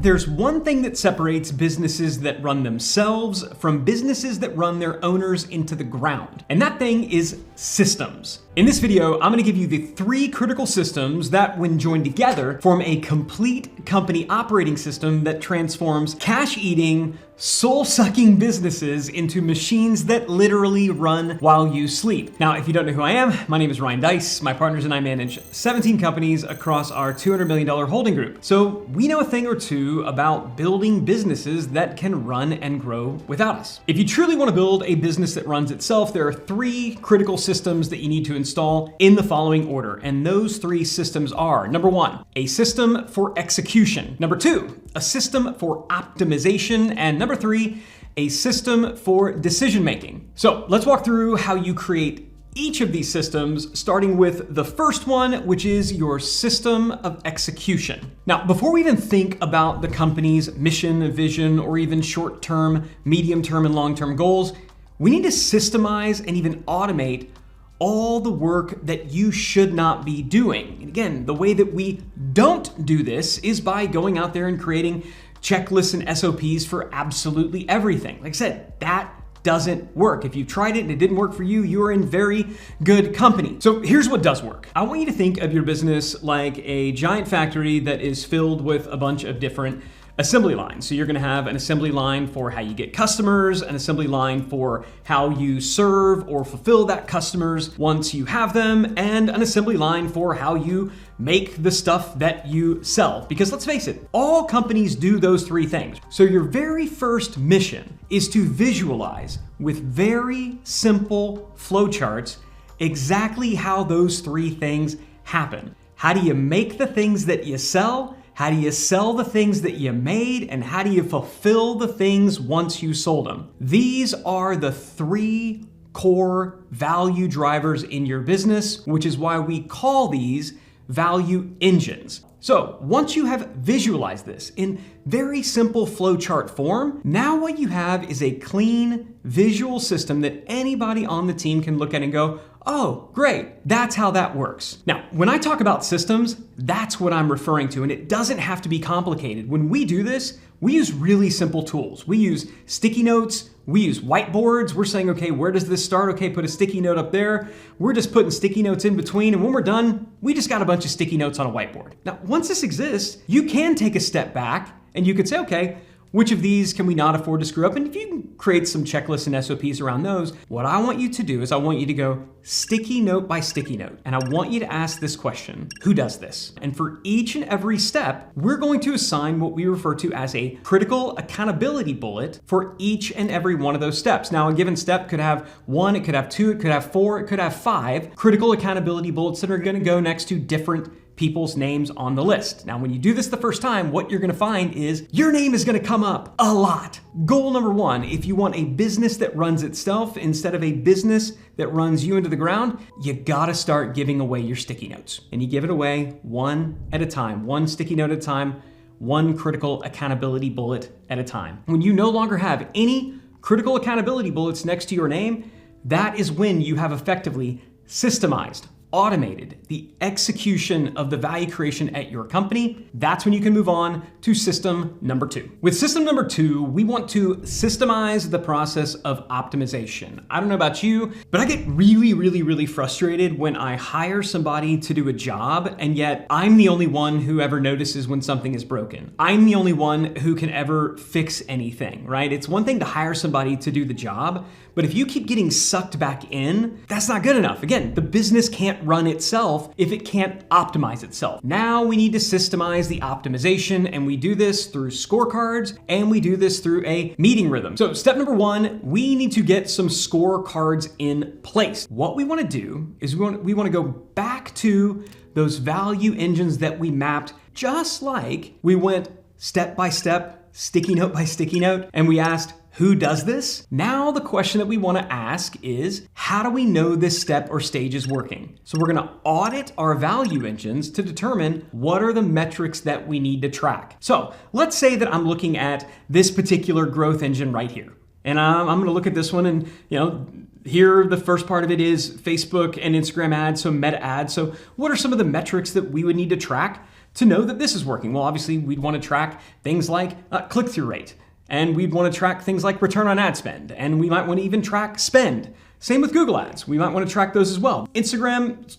there's one thing that separates businesses that run themselves from businesses that run their owners into the ground, and that thing is systems. In this video, I'm gonna give you the 3 critical systems that, when joined together, form a complete company operating system that transforms cash-eating, soul-sucking businesses into machines that literally run while you sleep. Now, if you don't know who I am, my name is Deiss. My partners and I manage 17 companies across our $200 million holding group. So we know a thing or two about building businesses that can run and grow without us. If you truly want to build a business that runs itself, there are 3 critical systems that you need to install in the following order. And those 3 systems are: number 1, a system for execution; number 2, a system for optimization; and number 3, a system for decision making. So let's walk through how you create each of these systems, starting with the first one, which is your system of execution. Now, before we even think about the company's mission, vision, or even short-term, medium-term, and long-term goals, we need to systemize and even automate all the work that you should not be doing. And again, the way that we don't do this is by going out there and creating checklists and SOPs for absolutely everything. Like I said, that doesn't work. If you've tried it and it didn't work for you, you're in very good company. So here's what does work. I want you to think of your business like a giant factory that is filled with a bunch of different assembly lines. So you're gonna have an assembly line for how you get customers, an assembly line for how you serve or fulfill that customers once you have them, and an assembly line for how you make the stuff that you sell. Because let's face it, all companies do those 3 things. So your very first mission is to visualize with very simple flowcharts exactly how those 3 things happen. How do you make the things that you sell? How do you sell the things that you made? And how do you fulfill the things once you sold them? These are the 3 core value drivers in your business, which is why we call these value engines. So once you have visualized this in very simple flowchart form, now what you have is a clean visual system that anybody on the team can look at and go, oh, great, that's how that works. Now, when I talk about systems, that's what I'm referring to, and it doesn't have to be complicated. When we do this, we use really simple tools. We use sticky notes, we use whiteboards. We're saying, okay, where does this start? Okay, put a sticky note up there. We're just putting sticky notes in between, and when we're done, we just got a bunch of sticky notes on a whiteboard. Now, once this exists, you can take a step back and you could say, okay, which of these can we not afford to screw up? And if you can create some checklists and SOPs around those, what I want you to do is I want you to go sticky note by sticky note. And I want you to ask this question: who does this? And for each and every step, we're going to assign what we refer to as a critical accountability bullet for each and every one of those steps. Now, a given step could have 1, it could have 2, it could have 4, it could have 5 critical accountability bullets that are gonna go next to different people's names on the list. Now, when you do this the first time, what you're gonna find is your name is gonna come up a lot. Goal number 1, if you want a business that runs itself instead of a business that runs you into the ground, you gotta start giving away your sticky notes. And you give it away 1 at a time, 1 sticky note at a time, 1 critical accountability bullet at a time. When you no longer have any critical accountability bullets next to your name, that is when you have effectively systemized, automated the execution of the value creation at your company. That's when you can move on to system number 2. With system number 2, we want to systemize the process of optimization. I don't know about you, but I get really frustrated when I hire somebody to do a job and yet I'm the only one who ever notices when something is broken. I'm the only one who can ever fix anything, right? It's one thing to hire somebody to do the job, but if you keep getting sucked back in, that's not good enough. Again, the business can't run itself if it can't optimize itself. Now we need to systemize the optimization, and we do this through scorecards, and we do this through a meeting rhythm. So step number 1, we need to get some scorecards in place. What we want to do is we want to go back to those value engines that we mapped, just like we went step by step, sticky note by sticky note, and we asked, who does this? Now the question that we want to ask is, how do we know this step or stage is working? So we're going to audit our value engines to determine what are the metrics that we need to track. So let's say that I'm looking at this particular growth engine right here. And I'm going to look at this one and, here, the first part of it is Facebook and Instagram ads, so meta ads. So what are some of the metrics that we would need to track to know that this is working? Well, obviously we'd want to track things like click-through rate, and we'd want to track things like return on ad spend, and we might want to even track spend. Same with Google Ads. We might want to track those as well. Instagram,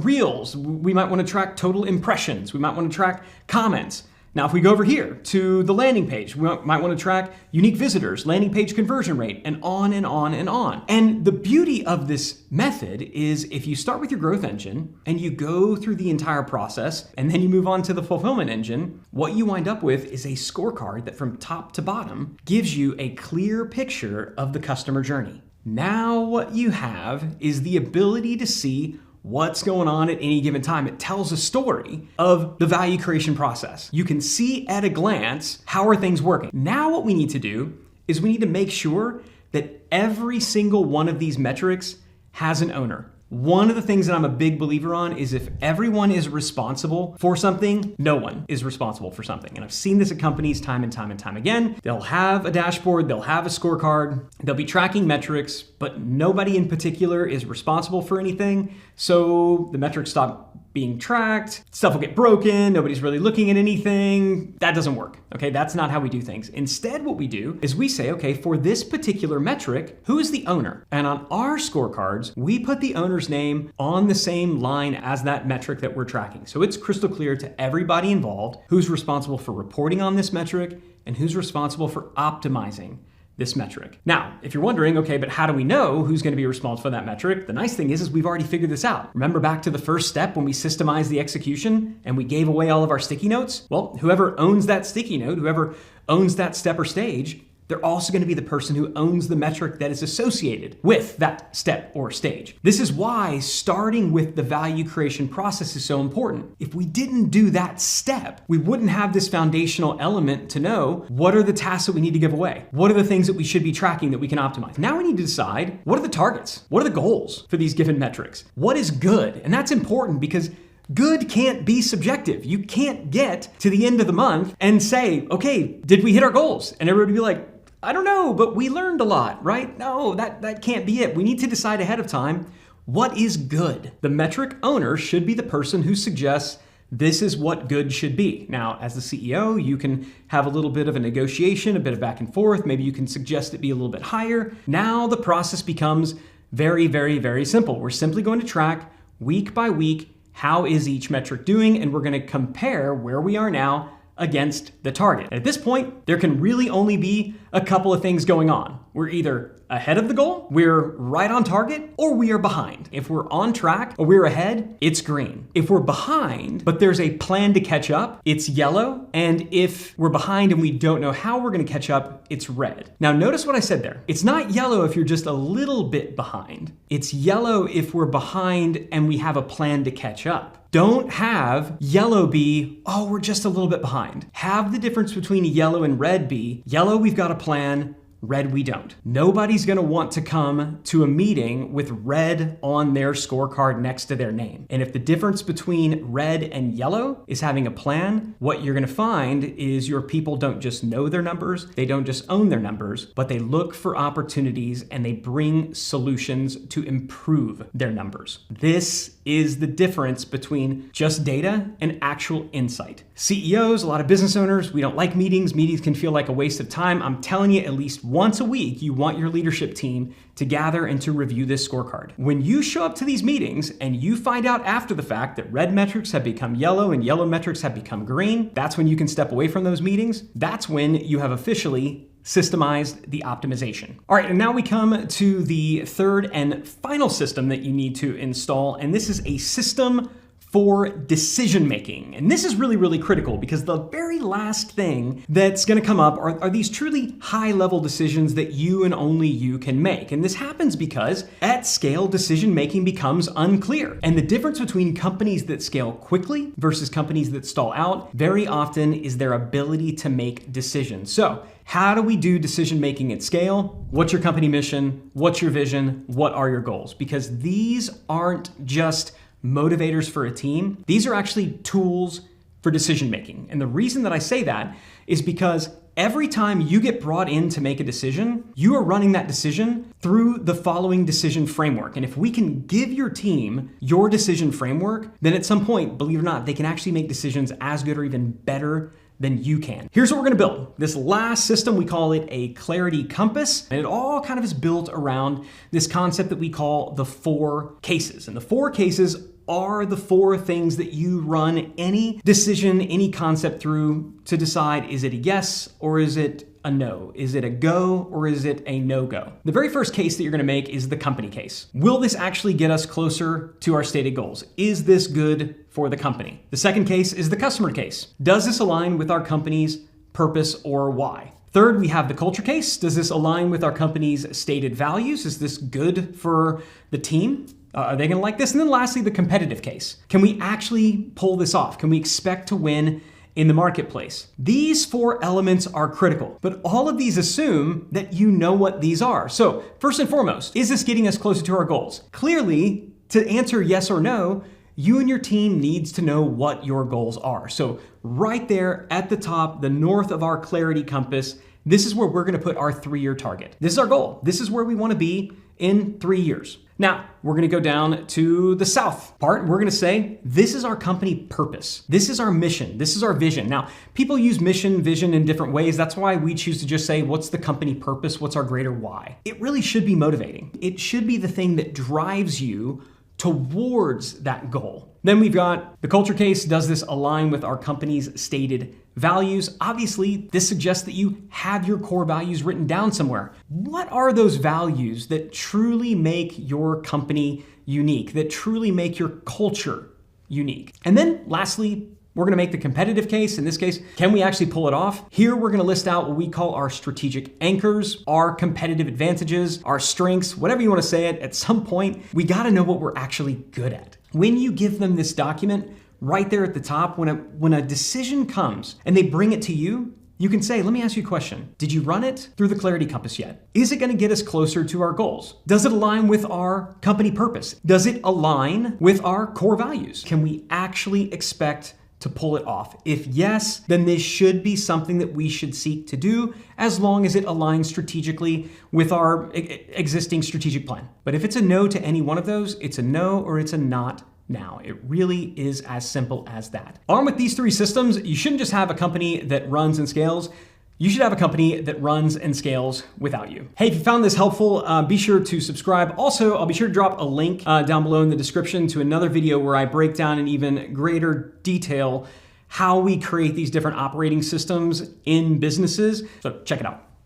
Reels, we might want to track total impressions. We might want to track comments. Now, if we go over here to the landing page, we might want to track unique visitors, landing page conversion rate, and on and on and on. And the beauty of this method is if you start with your growth engine and you go through the entire process and then you move on to the fulfillment engine, what you wind up with is a scorecard that from top to bottom gives you a clear picture of the customer journey. Now what you have is the ability to see what's going on at any given time. It tells a story of the value creation process. You can see at a glance, how are things working? Now what we need to do is we need to make sure that every single one of these metrics has an owner. One of the things that I'm a big believer on is if everyone is responsible for something, no one is responsible for something. And I've seen this at companies time and time and time again. They'll have a dashboard, they'll have a scorecard, they'll be tracking metrics, but nobody in particular is responsible for anything. So the metrics stop being tracked, stuff will get broken, nobody's really looking at anything. That doesn't work, okay? That's not how we do things. Instead, what we do is we say, okay, for this particular metric, who is the owner? And on our scorecards, we put the owner's name on the same line as that metric that we're tracking. So it's crystal clear to everybody involved who's responsible for reporting on this metric and who's responsible for optimizing this metric. Now, if you're wondering, okay, but how do we know who's going to be responsible for that metric? The nice thing is we've already figured this out. Remember back to the first step when we systemized the execution and we gave away all of our sticky notes? Well, whoever owns that sticky note, whoever owns that step or stage, they're also going to be the person who owns the metric that is associated with that step or stage. This is why starting with the value creation process is so important. If we didn't do that step, we wouldn't have this foundational element to know what are the tasks that we need to give away? What are the things that we should be tracking that we can optimize? Now we need to decide what are the targets? What are the goals for these given metrics? What is good? And that's important because good can't be subjective. You can't get to the end of the month and say, okay, did we hit our goals? And everybody be like, I don't know, but we learned a lot, right? No, that can't be it. We need to decide ahead of time what is good. The metric owner should be the person who suggests this is what good should be. Now, as the CEO, you can have a little bit of a negotiation, a bit of back and forth. Maybe you can suggest it be a little bit higher. Now the process becomes very, very, very simple. We're simply going to track week by week, how is each metric doing? And we're going to compare where we are now against the target. At this point, there can really only be a couple of things going on. We're either ahead of the goal, we're right on target, or we are behind. If we're on track or we're ahead, it's green. If we're behind, but there's a plan to catch up, it's yellow. And if we're behind and we don't know how we're gonna catch up, it's red. Now notice what I said there. It's not yellow if you're just a little bit behind. It's yellow if we're behind and we have a plan to catch up. Don't have yellow be, oh, we're just a little bit behind. Have the difference between yellow and red be, yellow, we've got a plan, red, we don't. Nobody's gonna want to come to a meeting with red on their scorecard next to their name. And if the difference between red and yellow is having a plan, what you're gonna find is your people don't just know their numbers, they don't just own their numbers, but they look for opportunities and they bring solutions to improve their numbers. This is the difference between just data and actual insight. CEOs, a lot of business owners, we don't like meetings. Meetings can feel like a waste of time. I'm telling you, at least once a week, you want your leadership team to gather and to review this scorecard. When you show up to these meetings and you find out after the fact that red metrics have become yellow and yellow metrics have become green, that's when you can step away from those meetings. That's when you have officially systemized the optimization. All right, and now we come to the third and final system that you need to install, and this is a system for decision making. And this is really, really critical because the very last thing that's gonna come up are these truly high level decisions that you and only you can make. And this happens because at scale, decision making becomes unclear. And the difference between companies that scale quickly versus companies that stall out very often is their ability to make decisions. So how do we do decision making at scale? What's your company mission? What's your vision? What are your goals? Because these aren't just motivators for a team. These are actually tools for decision making. And the reason that I say that is because every time you get brought in to make a decision, you are running that decision through the following decision framework. And if we can give your team your decision framework, then at some point, believe it or not, they can actually make decisions as good or even better than you can. Here's what we're gonna build. This last system, we call it a clarity compass, and it all kind of is built around this concept that we call the 4 cases. And the 4 cases are the 4 things that you run any decision, any concept through to decide, is it a yes or is it a no? Is it a go or is it a no-go? The very first case that you're gonna make is the company case. Will this actually get us closer to our stated goals? Is this good for the company? The second case is the customer case. Does this align with our company's purpose or why? Third, we have the culture case. Does this align with our company's stated values? Is this good for the team? Are they gonna like this? And then lastly, the competitive case. Can we actually pull this off? Can we expect to win in the marketplace? These 4 elements are critical, but all of these assume that you know what these are. So first and foremost, is this getting us closer to our goals? Clearly, to answer yes or no, you and your team needs to know what your goals are. So right there at the top, the north of our clarity compass, this is where we're gonna put our 3-year target. This is our goal. This is where we wanna be in 3 years. Now, we're gonna go down to the south part. We're gonna say, this is our company purpose. This is our mission. This is our vision. Now, people use mission, vision in different ways. That's why we choose to just say, what's the company purpose? What's our greater why? It really should be motivating. It should be the thing that drives you towards that goal. Then we've got the culture case. Does this align with our company's stated values? Obviously, this suggests that you have your core values written down somewhere. What are those values that truly make your company unique, that truly make your culture unique? And then lastly, we're gonna make the competitive case. In this case, can we actually pull it off? Here, we're gonna list out what we call our strategic anchors, our competitive advantages, our strengths, whatever you wanna say it. At some point, we gotta know what we're actually good at. When you give them this document, right there at the top, when a decision comes and they bring it to you, you can say, let me ask you a question. Did you run it through the clarity compass yet? Is it gonna get us closer to our goals? Does it align with our company purpose? Does it align with our core values? Can we actually expect to pull it off? If yes, then this should be something that we should seek to do as long as it aligns strategically with our existing strategic plan. But if it's a no to any one of those, it's a no or it's a not now. It really is as simple as that. Armed with these 3 systems, you shouldn't just have a company that runs and scales. You should have a company that runs and scales without you. Hey, if you found this helpful, be sure to subscribe. Also, I'll be sure to drop a link down below in the description to another video where I break down in even greater detail how we create these different operating systems in businesses. So check it out.